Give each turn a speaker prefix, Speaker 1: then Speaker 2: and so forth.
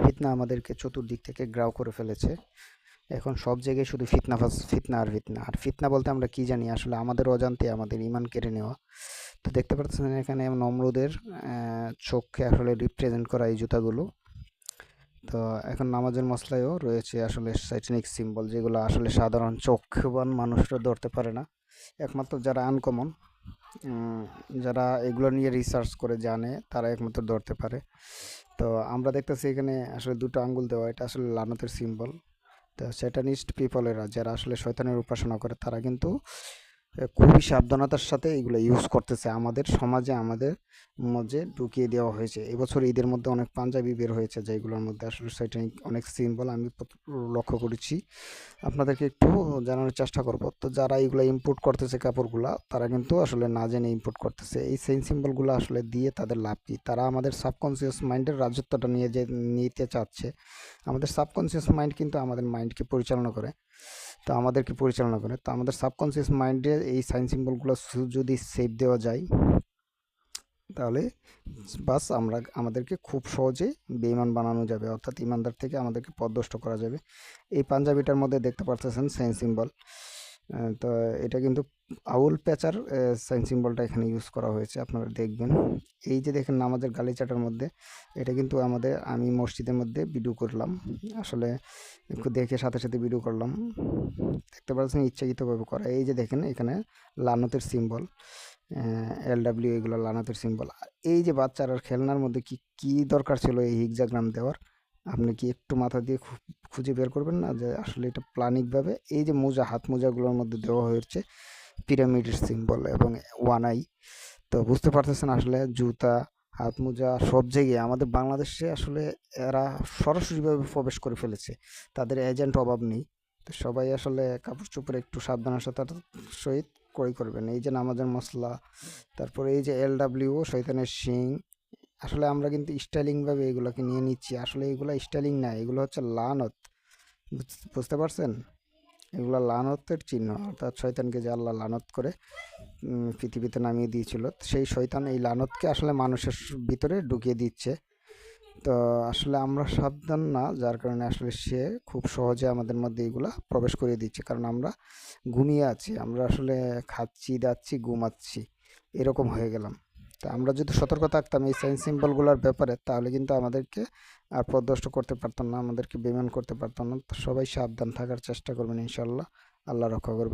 Speaker 1: ফিতনা আমাদেরকে চতুর্দিক থেকে গ্রাও করে ফেলেছে। এখন সব জায়গায় শুধু ফিতনা ফিতনা আর ফিতনা। আর ফিতনা বলতে আমরা কি জানি? আসলে আমাদের অজান্তে আমাদের ঈমান কেড়ে নেওয়া। তো দেখতে পাচ্ছেন এখানে নমরুদের চোখকে আসলে রিপ্রেজেন্ট করা এই জুতাগুলো। তো এখন নামাজের মসলায়ও রয়েছে আসলে সাইটানিক সিম্বল, যেগুলো আসলে সাধারণ চোখবান মানুষরা ধরতে পারে না। একমাত্র যারা আনকমন, যারা এগুলো নিয়ে রিসার্চ করে জানে, তারা একমাত্র ধরতে পারে। তো আমরা দেখতেছি এখানে আসলে দুটো আঙ্গুল দেওয়া, এটা আসলে লানতের সিম্বল। তো স্যাটানিস্ট পিপলেরা যারা আসলে শয়তানের উপাসনা করে, তারা কিন্তু খুবই সাবধানতার সাথে এগুলো ইউজ করতেছে। আমাদের সমাজে আমাদের মধ্যে ঢুকিয়ে দেওয়া হয়েছে। এবছর ঈদের মধ্যে অনেক পাঞ্জাবি বের হয়েছে, যেগুলোর মধ্যে আসলে শয়তানিক অনেক সিম্বল আমি লক্ষ্য করেছি। আপনাদেরকে একটু জানানোর চেষ্টা করব। তো যারা এগুলো ইম্পোর্ট করতেছে কাপড়গুলা, তারা কিন্তু আসলে না জেনে ইম্পোর্ট করতেছে। এই সেম সিম্বলগুলো আসলে দিয়ে তাদের লাভ কি? তারা আমাদের সাবকনসিয়াস মাইন্ডের রাজত্বটা নিতে চাচ্ছে। আমাদের সাবকনসিয়াস মাইন্ড কিন্তু আমাদের মাইন্ডকে পরিচালনা করে। তো আমাদেরকে পরিচালনা করে। তো আমাদের সাবকনসিয়াস মাইন্ডে এই সাইন সিম্বলগুলো যদি সেভ দেওয়া যায়, তাহলে বাস আমাদেরকে খুব সহজেই বেঈমান বানানো যাবে, অর্থাৎ ইমানদার থেকে আমাদেরকে পথভ্রষ্ট করা যাবে। এই পাঞ্জাবিটার মধ্যে দেখতে পারতেছেন সাইন সিম্বল। তো এটা কিন্তু আউল প্যাচার সাইন সিম্বলটা এখানে ইউজ করা হয়েছে, আপনারা দেখবেন। এই যে দেখেন নামাজের গালিচাটার মধ্যে, এটা কিন্তু আমি মসজিদের মধ্যে ভিডিও করলাম, আসলে একটু দেখে সাথে সাথে ভিডিও করলাম। দেখতে পাচ্ছেন ইচ্ছাকৃতভাবে করা। এই যে দেখেন এখানে লানতের সিম্বল, LW, এগুলো লানাতের সিম্বল। এই যে বাচ্চারার খেলনার মধ্যে কি কি দরকার ছিল এই হিক্সাগ্রাম দেওয়ার? আপনি কি একটু মাথা দিয়ে খুঁজে বের করবেন না যে আসলে এটা প্ল্যানিকভাবে এই যে মোজা, হাত মোজাগুলোর মধ্যে দেওয়া হয়েছে পিরামিডের সিম্বল এবং ওয়ান আই। তো বুঝতে পারতেছেন আসলে জুতা, হাত মোজা সব জায়গায় আমাদের বাংলাদেশে আসলে এরা সরাসরিভাবে প্রবেশ করে ফেলেছে। তাদের এজেন্ট অভাব নেই। তো সবাই আসলে কাপড় চোপড়ে একটু সাবধানের সাথে সহিত ক্রয় করবেন। এই যে নামাজের মশলা, তারপরে এই যে LW শয়তানের শিং। আসলে আমরা কিন্তু স্টাইলিংভাবে এগুলোকে নিয়ে নিচ্ছি, আসলে এগুলো স্টাইলিং না, এগুলো হচ্ছে লানত। বুঝতে পারছেন? এগুলো লানতের চিহ্ন, অর্থাৎ শয়তানকে যে আল্লাহ লানত করে পৃথিবীতে নামিয়ে দিয়েছিল, সেই শয়তান এই লানতকে আসলে মানুষের ভিতরে ঢুকিয়ে দিচ্ছে। তো আসলে আমরা সাবধান না, যার কারণে আসলে সে খুব সহজে আমাদের মধ্যে এগুলা প্রবেশ করিয়ে দিচ্ছে। কারণ আমরা ঘুমিয়ে আছি, আমরা আসলে খাচ্ছি দাচ্ছি ঘুমাচ্ছি, এরকম হয়ে গেলাম। তা আমরা যদি সতর্ক থাকতাম এই সাইন সিম্বলগুলোর ব্যাপারে, তাহলে কিন্তু আমাদেরকে আর পথভ্রষ্ট করতে পারতাম না, আমাদেরকে বেইমান করতে পারতাম না। তো সবাই সাবধান থাকার চেষ্টা করবেন, ইনশাল্লাহ আল্লাহ রক্ষা করবেন।